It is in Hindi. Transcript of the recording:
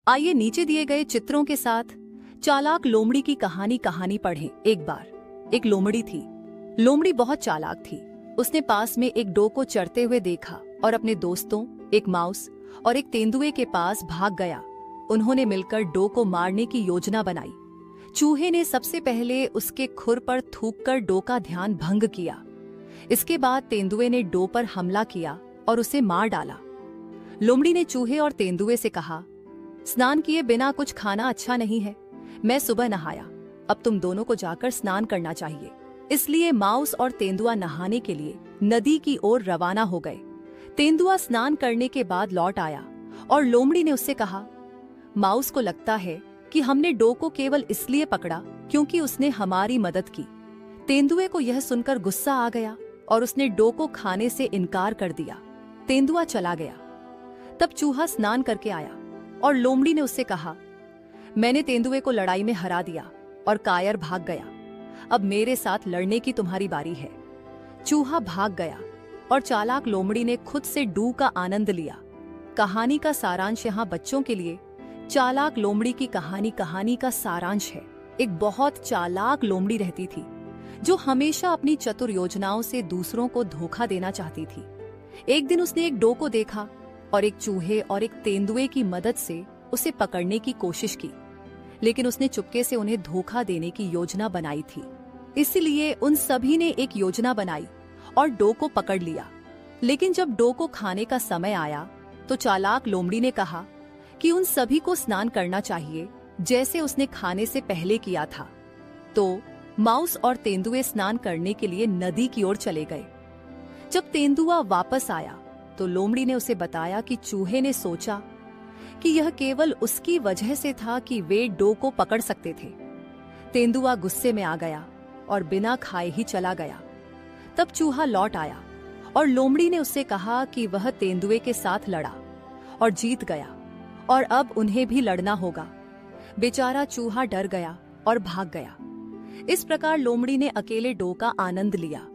आइए नीचे दिए गए चित्रों के साथ चालाक लोमड़ी की कहानी पढ़ें। एक बार एक लोमड़ी थी। लोमड़ी बहुत चालाक थी। उसने पास में एक डो को चरते हुए देखा और अपने दोस्तों, एक माउस और एक तेंदुए के पास भाग गया। उन्होंने मिलकर डो को मारने की योजना बनाई। चूहे ने सबसे पहले उसके खुर पर थूककर डो का ध्यान भंग किया। इसके बाद तेंदुए ने डो पर हमला किया और उसे मार डाला। लोमड़ी ने चूहे और तेंदुए से कहा, स्नान किए बिना कुछ खाना अच्छा नहीं है। मैं सुबह नहाया, अब तुम दोनों को जाकर स्नान करना चाहिए। इसलिए माउस और तेंदुआ नहाने के लिए नदी की ओर रवाना हो गए। तेंदुआ स्नान करने के बाद लौट आया और लोमड़ी ने उससे कहा, माउस को लगता है कि हमने डो को केवल इसलिए पकड़ा क्योंकि उसने हमारी मदद की। तेंदुए को यह सुनकर गुस्सा आ गया और उसने डो को खाने से इनकार कर दिया। तेंदुआ चला गया। तब चूहा स्नान करके आया और लोमड़ी ने उससे कहा, मैंने तेंदुए को लड़ाई में हरा दिया और कायर भाग गया। अब मेरे साथ लड़ने की तुम्हारी बारी है। चूहा भाग गया और चालाक लोमड़ी ने खुद से डू का आनंद लिया। कहानी का सारांश यहाँ बच्चों के लिए। चालाक लोमड़ी की कहानी का सारांश है। एक बहुत चालाक लोमड़ी रहती थी जो हमेशा अपनी चतुर योजनाओं से दूसरों को धोखा देना चाहती थी। एक दिन उसने एक डो को देखा और एक चूहे और एक तेंदुए की मदद से उसे पकड़ने की कोशिश की, लेकिन उसने चुपके से उन्हें धोखा देने की योजना बनाई थी। इसलिए उन सभी ने एक योजना बनाई और डो को पकड़ लिया। लेकिन जब डो को खाने का समय आया तो चालाक लोमड़ी ने कहा कि उन सभी को स्नान करना चाहिए जैसे उसने खाने से पहले किया था। तो माउस और तेंदुए स्नान करने के लिए नदी की ओर चले गए। जब तेंदुआ वापस आया तो लोमड़ी ने उसे बताया कि चूहे ने सोचा कि यह केवल उसकी वजह से था कि वे डो को पकड़ सकते थे। तेंदुआ गुस्से में आ गया और बिना खाए ही चला गया। तब चूहा लौट आया और लोमड़ी ने उससे कहा कि वह तेंदुए के साथ लड़ा और जीत गया और अब उन्हें भी लड़ना होगा। बेचारा चूहा डर गया और भाग गया। इस प्रकार लोमड़ी ने अकेले डो का आनंद लिया।